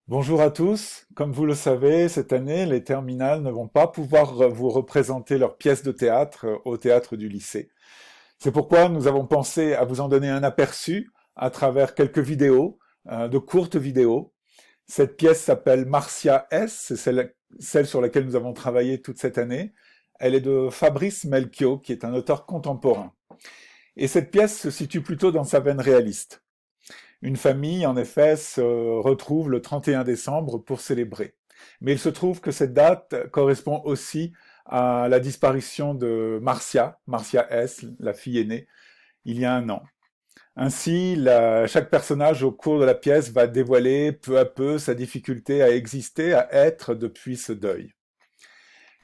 Bonjour à tous. Comme vous le savez, cette année, les terminales ne vont pas pouvoir vous représenter leurs pièces de théâtre au théâtre du lycée. C'est pourquoi nous avons pensé à vous en donner un aperçu à travers quelques vidéos, de courtes vidéos. Cette pièce s'appelle Marcia S, c'est celle sur laquelle nous avons travaillé toute cette année. Elle est de Fabrice Melchior, qui est un auteur contemporain. Et cette pièce se situe plutôt dans sa veine réaliste. Une famille, en effet, se retrouve le 31 décembre pour célébrer. Mais il se trouve que cette date correspond aussi à la disparition de Marcia S, la fille aînée, il y a un an. Ainsi, chaque personnage au cours de la pièce va dévoiler peu à peu sa difficulté à exister, à être depuis ce deuil.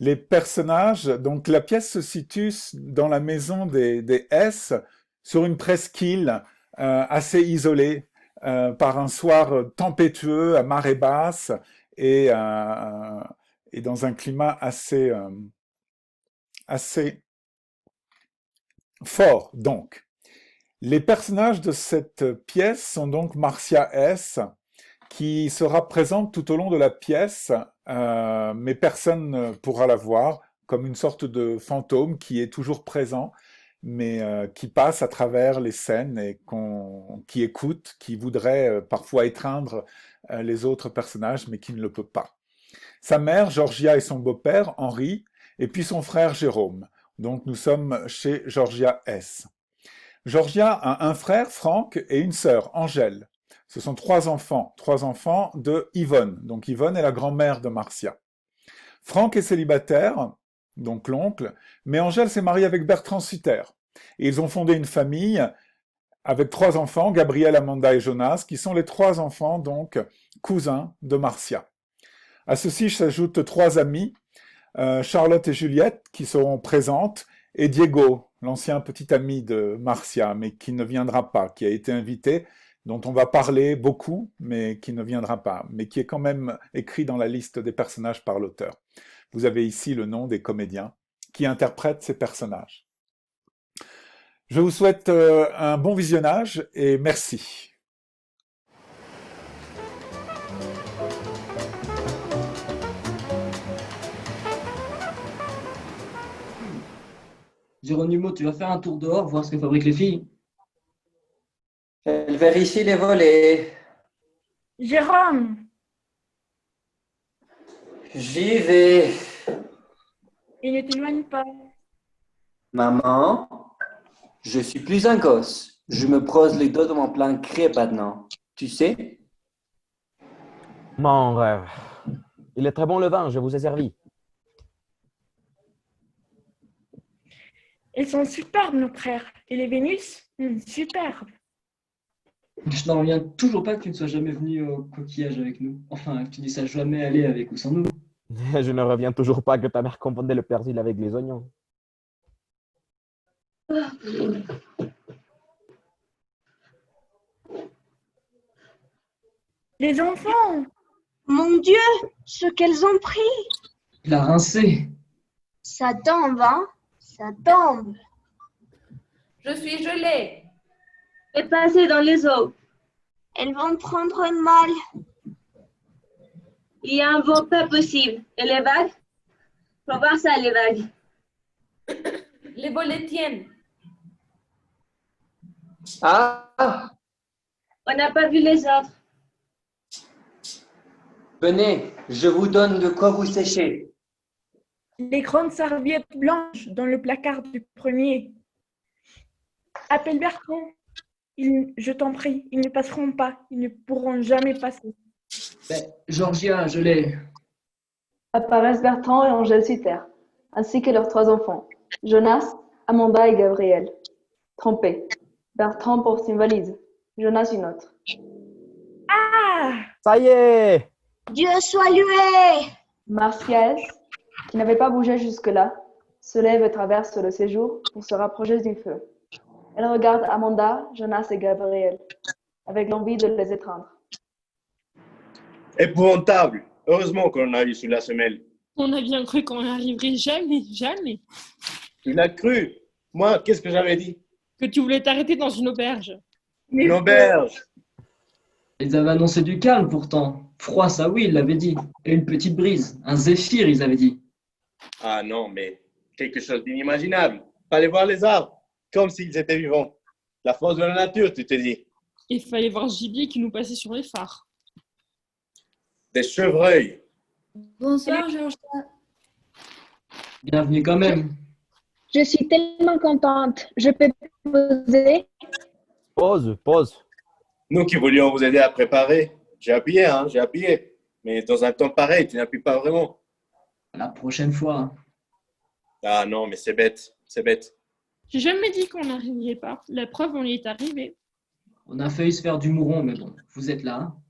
Les personnages, donc la pièce se situe dans la maison des S, sur une presqu'île assez isolée, par un soir tempétueux à marée basse et, et dans un climat assez fort. Donc, les personnages de cette pièce sont donc Marcia S, qui sera présente tout au long de la pièce, mais personne ne pourra la voir, comme une sorte de fantôme qui est toujours présent, mais qui passe à travers les scènes et qui écoute, qui voudrait parfois étreindre les autres personnages, mais qui ne le peut pas. Sa mère, Georgia, et son beau-père, Henri, et puis son frère Jérôme. Donc nous sommes chez Georgia S. Georgia a un frère, Franck, et une sœur, Angèle. Ce sont trois enfants de Yvonne. Donc Yvonne est la grand-mère de Marcia. Franck est célibataire, donc l'oncle, mais Angèle s'est mariée avec Bertrand Sutter. Et ils ont fondé une famille avec trois enfants, Gabriel, Amanda et Jonas, qui sont les trois enfants, donc cousins de Marcia. À ceci s'ajoutent trois amis, Charlotte et Juliette, qui seront présentes, et Diego, l'ancien petit ami de Marcia, mais qui ne viendra pas, qui a été invité, dont on va parler beaucoup, mais qui ne viendra pas, mais qui est quand même écrit dans la liste des personnages par l'auteur. Vous avez ici le nom des comédiens qui interprètent ces personnages. Je vous souhaite un bon visionnage et merci. Geronimo, tu vas faire un tour dehors, voir ce que fabriquent les filles? Elle vérifie les volets. Jérôme, J'y vais. il ne t'éloigne pas. Maman, je suis plus un gosse. Je me brosse les doigts de mon plein crêpe maintenant. Tu sais? Mon rêve. Il est très bon le vin, je vous ai servi. Ils sont superbes, nos frères. Et les Vénus, superbes. Je n'en reviens toujours pas que tu ne sois jamais venu au coquillage avec nous. Enfin, que tu ne sois jamais allé avec ou sans nous. Je ne reviens toujours pas que ta mère confondait le persil avec les oignons. Les enfants, Mon Dieu, ce qu'elles ont pris! Il a rincé. Ça tombe, hein? Ça tombe. Je suis gelée. Et passer dans les eaux. Elles vont prendre mal. Il y a un vent pas possible. Et les vagues? Faut voir ça, les vagues. Les volets tiennent. Ah, On n'a pas vu les autres. venez, je vous donne de quoi vous sécher. les grandes serviettes blanches dans le placard du premier. Appelle Bertrand. Je t'en prie, ils ne passeront pas. Ils ne pourront jamais passer. Ben, Georgia, je l'ai. Apparaissent Bertrand et Angèle Sutter, ainsi que leurs trois enfants, Jonas, Amanda et Gabriel. Trompés. Bertrand porte une valise, Jonas une autre. Ah! Ça y est! Dieu soit loué! Marcia S, qui n'avait pas bougé jusque-là, se lève et traverse le séjour pour se rapprocher du feu. Elle regarde Amanda, Jonas et Gabriel, avec l'envie de les étreindre. Épouvantable. Heureusement qu'on a eu sous la semelle. On a bien cru qu'on n'arriverait jamais, jamais. Tu l'as cru. Moi, qu'est-ce que j'avais dit? Que tu voulais t'arrêter dans une auberge. Une auberge. Ils avaient annoncé du calme pourtant. Froid, ça oui, ils l'avaient dit. Et une petite brise. Un zéphyr, ils avaient dit. Ah non, mais quelque chose d'inimaginable. Fallait voir les arbres, comme s'ils étaient vivants. La force de la nature, tu te dis. Il fallait voir ce gibier qui nous passait sur les phares. Des chevreuils. Bonsoir, Georges. Bienvenue quand même. Je suis tellement contente. Je peux poser? Pause, pause. Nous qui voulions vous aider à préparer. J'ai appuyé, hein, j'ai appuyé. Mais dans un temps pareil, tu n'appuies pas vraiment. La prochaine fois. Ah non, mais c'est bête, c'est bête. J'ai jamais dit qu'on n'arriverait pas. La preuve, on y est arrivé. On a failli se faire du mouron, mais bon, vous êtes là. Hein.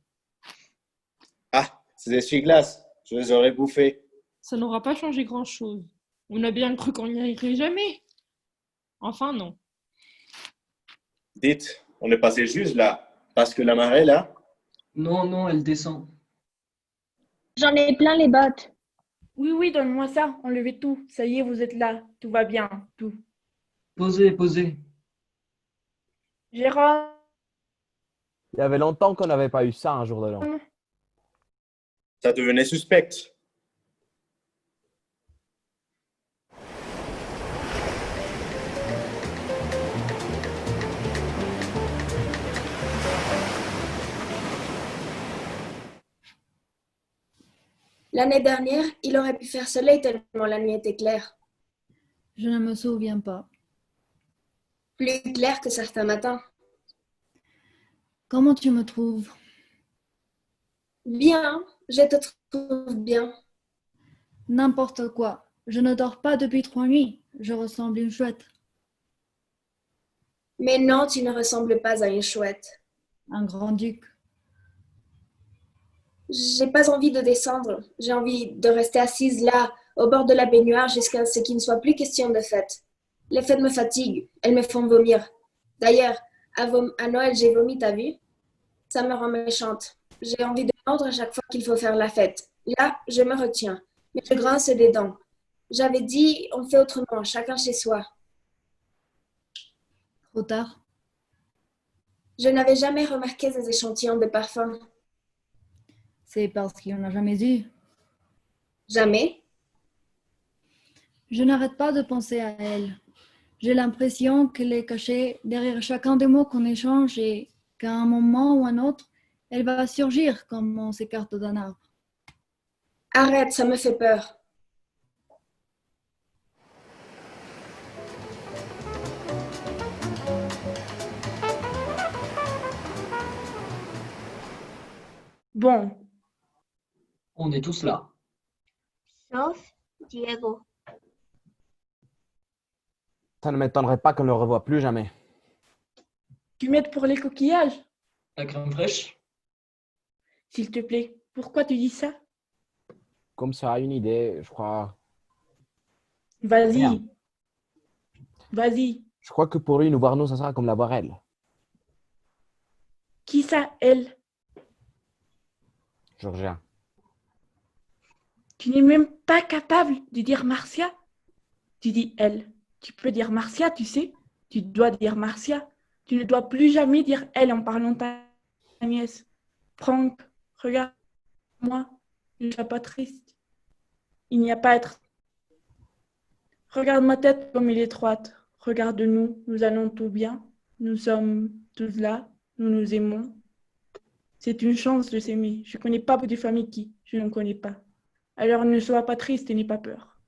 Ah, ces essuie-glaces, je les aurais bouffés. Ça n'aura pas changé grand-chose. On a bien cru qu'on n'y arriverait jamais. Enfin, non. Dites, on est passé juste là, parce que la marée là. Non, non, elle descend. J'en ai plein les bottes. Oui, oui, donne-moi ça. Enlevez tout. Ça y est, vous êtes là. Tout va bien. Tout. Posez, posez. Jérôme. Il y avait longtemps qu'on n'avait pas eu ça un jour de l'an. Ça devenait suspect. L'année dernière, il aurait pu faire soleil tellement la nuit était claire. Je ne me souviens pas. Plus clair que certains matins. Comment tu me trouves? Bien, je te trouve bien. N'importe quoi. Je ne dors pas depuis 3 nuits. Je ressemble à une chouette. Mais non, tu ne ressembles pas à une chouette. Un grand-duc. J'ai pas envie de descendre. J'ai envie de rester assise là, au bord de la baignoire, jusqu'à ce qu'il ne soit plus question de fête. Les fêtes me fatiguent. Elles me font vomir. D'ailleurs, à Noël, j'ai vomi, t'as vu? Ça me rend méchante. J'ai envie de mordre à chaque fois qu'il faut faire la fête. Là, je me retiens. Mais je grince des dents. J'avais dit, on fait autrement, chacun chez soi. Trop tard. Je n'avais jamais remarqué ces échantillons de parfums. C'est parce qu'il n'y en a jamais eu. Jamais? Je n'arrête pas de penser à elle. J'ai l'impression qu'elle est cachée derrière chacun des mots qu'on échange et qu'à un moment ou un autre, elle va surgir comme on s'écarte d'un arbre. Arrête, ça me fait peur. Bon. On est tous là. Sauf Diego. Ça ne m'étonnerait pas qu'on ne le revoie plus jamais. Tu m'aides pour les coquillages? La crème fraîche? S'il te plaît, pourquoi tu dis ça? Comme ça, une idée, je crois. Vas-y. Bien. Vas-y. Je crois que pour lui, nous voir nous, ça sera comme la voir elle. Qui ça, elle? Georgia. Tu n'es même pas capable de dire Marcia? Tu dis elle. Tu peux dire Marcia, tu sais? Tu dois dire Marcia. Tu ne dois plus jamais dire elle en parlant de ta nièce. Franck, regarde-moi. Je ne suis pas triste. Il n'y a pas à être. Regarde ma tête comme elle est étroite. Regarde-nous. Nous allons tout bien. Nous sommes tous là. Nous nous aimons. C'est une chance de s'aimer. Je ne connais pas de famille qui. Je ne connais pas. Alors ne sois pas triste et n'aie pas peur.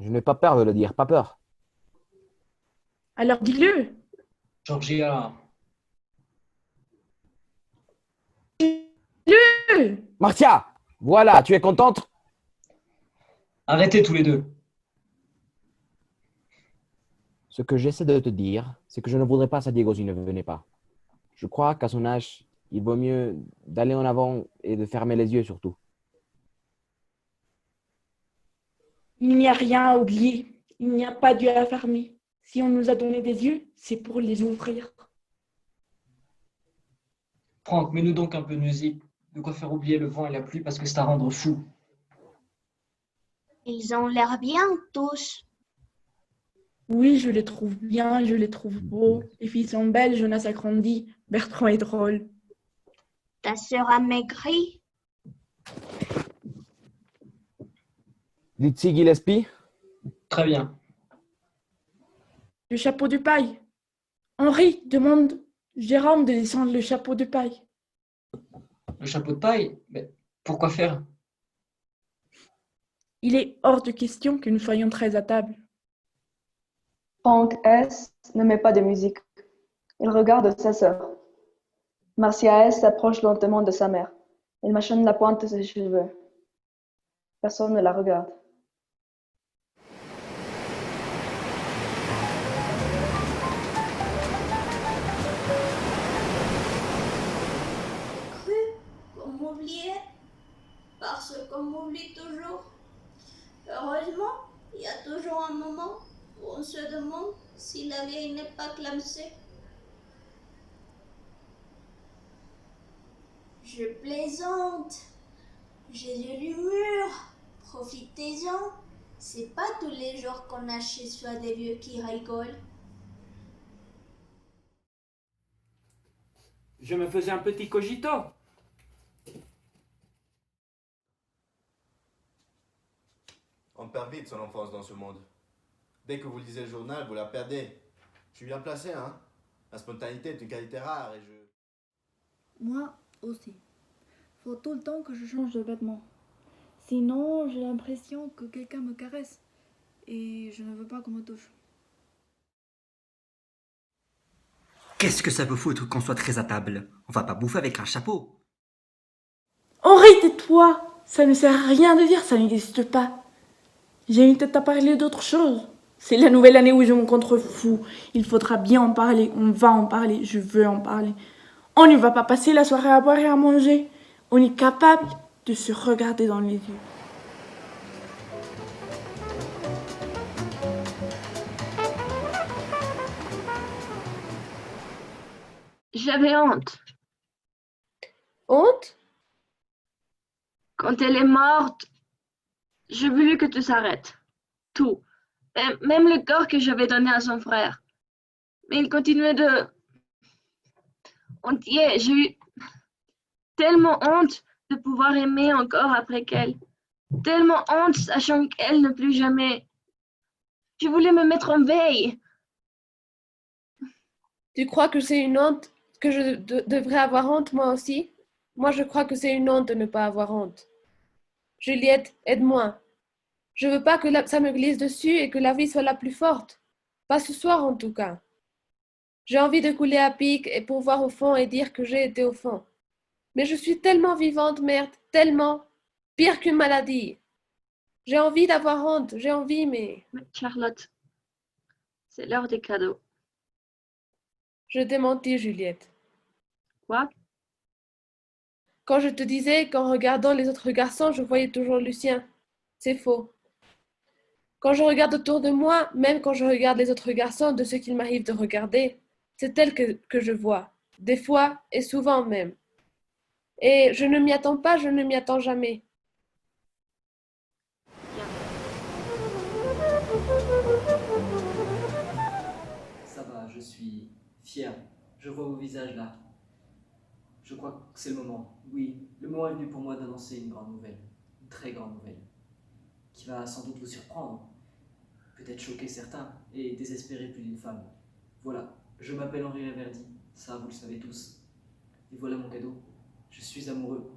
Je n'ai pas peur de le dire, pas peur. Alors dis-le. Georgia. Dis-le. Marcia, voilà, tu es contente? Arrêtez tous les deux. Ce que j'essaie de te dire, c'est que je ne voudrais pas ça Diego s'il ne venait pas. Je crois qu'à son âge, il vaut mieux d'aller en avant et de fermer les yeux surtout. Il n'y a rien à oublier. Il n'y a pas d'yeux à fermer. Si on nous a donné des yeux, c'est pour les ouvrir. Franck, mets-nous donc un peu de musique. De quoi faire oublier le vent et la pluie parce que c'est à rendre fou. Ils ont l'air bien tous. Oui, je les trouve bien, je les trouve beaux. Les filles sont belles, Jonas a grandi, Bertrand est drôle. Ta sœur a maigri? Ditsy Gillespie? Très bien. Le chapeau de paille. Henri demande Jérôme de descendre le chapeau de paille. Le chapeau de paille? Mais pourquoi faire? Il est hors de question que nous soyons très à table. Frank S. ne met pas de musique. Il regarde sa sœur. Marcia S. s'approche lentement de sa mère. Elle mâchonne la pointe de ses cheveux. Personne ne la regarde. Cru qu'on m'oubliait, parce qu'on m'oublie toujours. Heureusement, il y a toujours un moment où on se demande si la vieille n'est pas clamsée. Je plaisante. J'ai de l'humour. Profitez-en. C'est pas tous les jours qu'on a chez soi des vieux qui rigolent. Je me faisais un petit cogito. On perd vite son enfance dans ce monde. Dès que vous lisez le journal, vous la perdez. Je suis bien placé, hein. La spontanéité est une qualité rare et je... Moi aussi. Faut tout le temps que je change de vêtements. Sinon, j'ai l'impression que quelqu'un me caresse. Et je ne veux pas qu'on me touche. Qu'est-ce que ça peut foutre qu'on soit très à table? On va pas bouffer avec un chapeau. Henri, tais-toi! Ça ne sert à rien de dire, ça n'existe pas. J'ai une tête à parler d'autre chose. C'est la nouvelle année où je me contrefous. Il faudra bien en parler, on va en parler, je veux en parler. On ne va pas passer la soirée à boire et à manger. On est capable de se regarder dans les yeux. J'avais honte. Honte? Quand elle est morte, j'ai voulu que tout s'arrête. Tout. Même le corps que j'avais donné à son frère. Mais il continuait de... Entier, j'ai eu tellement honte de pouvoir aimer encore après qu'elle. Tellement honte, sachant qu'elle ne plus jamais... Je voulais me mettre en veille. Tu crois que c'est une honte, que je devrais avoir honte moi aussi? Moi, je crois que c'est une honte de ne pas avoir honte. Juliette, aide-moi. Je veux pas que ça me glisse dessus et que la vie soit la plus forte. Pas ce soir en tout cas. J'ai envie de couler à pic et pour voir au fond et dire que j'ai été au fond. Mais je suis tellement vivante, merde, tellement. Pire qu'une maladie. J'ai envie d'avoir honte, j'ai envie, mais... Charlotte, c'est l'heure des cadeaux. Je t'ai menti, Juliette. Quoi? Quand je te disais qu'en regardant les autres garçons, je voyais toujours Lucien. C'est faux. Quand je regarde autour de moi, même quand je regarde les autres garçons de ceux qu'il m'arrive de regarder, c'est elle que je vois. Des fois, et souvent même. Et je ne m'y attends pas, je ne m'y attends jamais. Ça va, je suis fier. Je vois vos visages là. Je crois que c'est le moment. Oui, le moment est venu pour moi d'annoncer une grande nouvelle. Une très grande nouvelle. Qui va sans doute vous surprendre. Peut-être choquer certains et désespérer plus d'une femme. Voilà, je m'appelle Henri Reverdy. Ça, vous le savez tous. Et voilà mon cadeau. Je suis amoureux.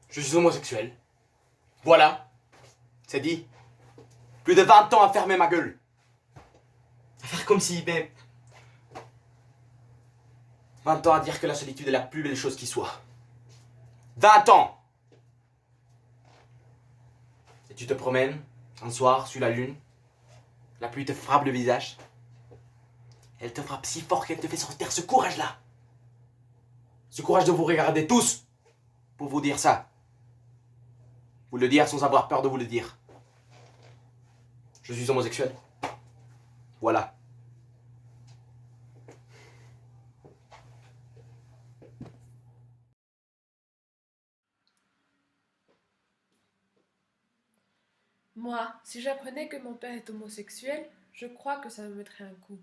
Je suis homosexuel. Voilà. C'est dit. Plus de 20 ans à fermer ma gueule. À faire comme si, ben... 20 ans à dire que la solitude est la plus belle chose qui soit. 20 ans. Et tu te promènes, un soir, sur la lune. La pluie te frappe le visage. Elle te frappe si fort qu'elle te fait sortir ce courage-là. Ce courage de vous regarder tous. Pour vous dire ça. Vous le dire sans avoir peur de vous le dire. Je suis homosexuel. Voilà. Moi, si j'apprenais que mon père est homosexuel, je crois que ça me mettrait un coup.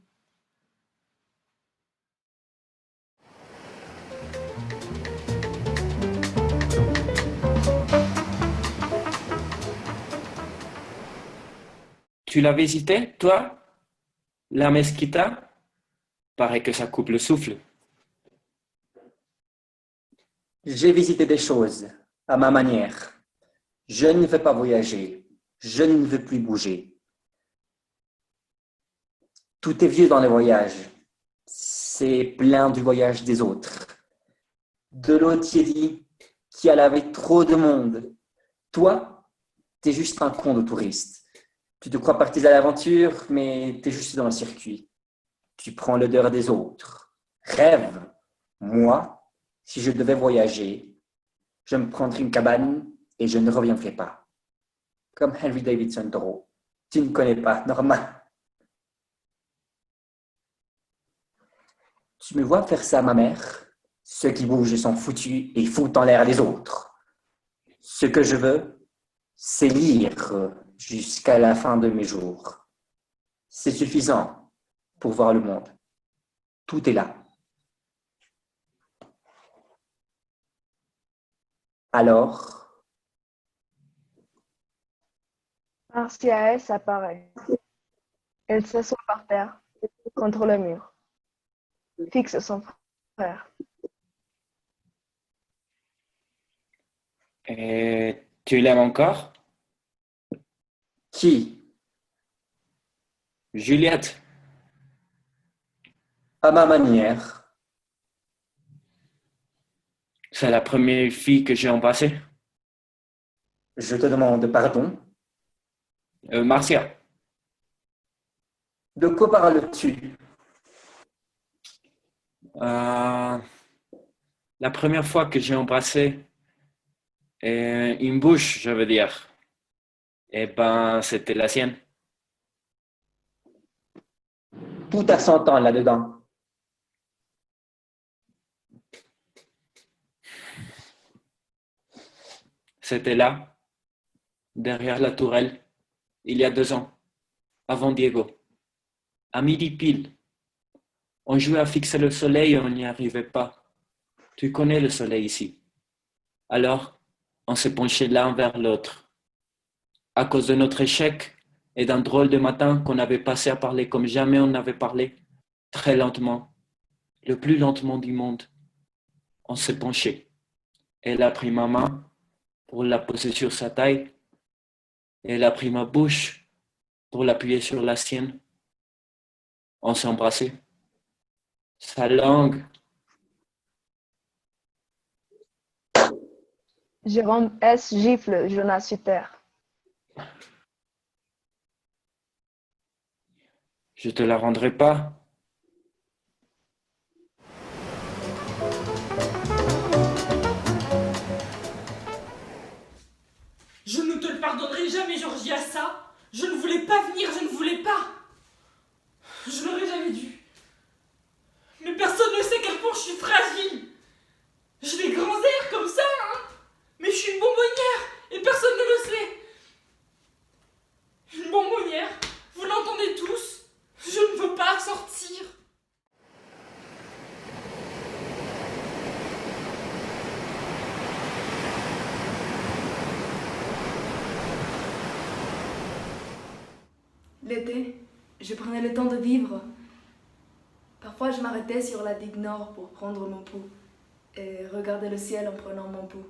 Tu l'as visité, toi? La mesquita? Paraît que ça coupe le souffle. J'ai visité des choses à ma manière. Je ne veux pas voyager. Je ne veux plus bouger. Tout est vieux dans les voyages. C'est plein du voyage des autres. De l'eau tiédie qui a lavé trop de monde. Toi, t'es juste un con de touriste. Tu te crois parti à l'aventure, mais t'es juste dans le circuit. Tu prends l'odeur des autres. Rêve. Moi, si je devais voyager, je me prendrais une cabane et je ne reviendrai pas. Comme Henry Davidson Thoreau. Tu ne connais pas, Norman. Tu me vois faire ça à ma mère? Ceux qui bougent sont foutus et foutent en l'air les autres. Ce que je veux, c'est lire jusqu'à la fin de mes jours. C'est suffisant pour voir le monde. Tout est là. Alors, Marcia S apparaît. Elle s'assoit par terre, contre le mur. Fixe son frère. Et tu l'aimes encore? Qui? Juliette. À ma manière. C'est la première fille que j'ai embrassée. Je te demande pardon. Marcia. De quoi parles-tu? La première fois que j'ai embrassé une bouche, je veux dire, eh ben, c'était la sienne. Tout a son temps là-dedans. C'était là, derrière la tourelle, il y a 2 ans, avant Diego. À midi pile, on jouait à fixer le soleil et on n'y arrivait pas. Tu connais le soleil ici. Alors, on s'est penchés l'un vers l'autre. À cause de notre échec et d'un drôle de matin qu'on avait passé à parler comme jamais on n'avait parlé, très lentement, le plus lentement du monde, on s'est penché. Elle a pris ma main pour la poser sur sa taille. Elle a pris ma bouche pour l'appuyer sur la sienne. On s'est embrassé. Sa langue. Jérôme S gifle Jonas sur terre. Je te la rendrai pas. Je ne te le pardonnerai jamais, Georgia, ça. Je ne voulais pas venir, je ne voulais pas. Je n'aurais jamais dû. Mais personne ne sait à quel point je suis fragile. J'ai des grands airs comme ça, hein. Mais je suis une bonbonnière et personne ne le sait. Une bonbonnière, vous l'entendez tous. Je ne veux pas sortir. L'été, je prenais le temps de vivre. Parfois, je m'arrêtais sur la digue nord pour prendre mon pouls et regarder le ciel en prenant mon pouls.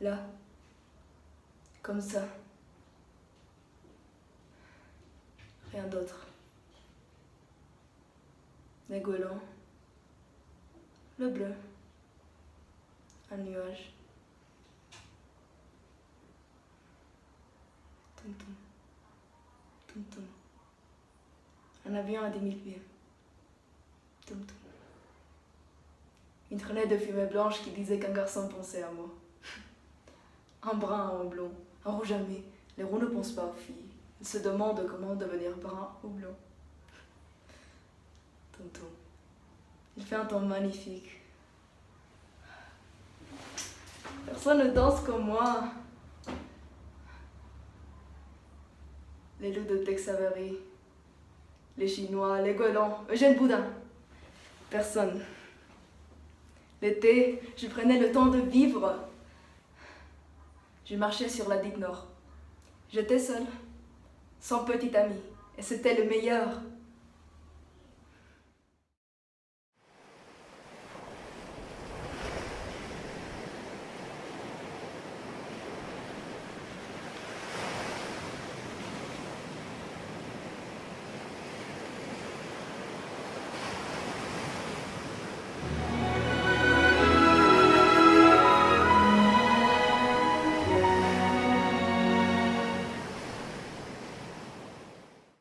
Là, comme ça. Rien d'autre. Les goélands, le bleu, un nuage. Tum tum, tum tum. Un avion à 10 000 pieds. Tum tum. Une traînée de fumée blanche qui disait qu'un garçon pensait à moi. Un brun à un blond, un rouge à mai. Les roux ne pensent pas aux filles. Ils se demandent comment devenir brun ou blond. Tum tum. Il fait un temps magnifique. Personne ne danse comme moi. Les loups de Tex Avery, les Chinois, les Goélands, Eugène Boudin. Personne. L'été, je prenais le temps de vivre. Je marchais sur la digue nord. J'étais seule, sans petit ami, et c'était le meilleur.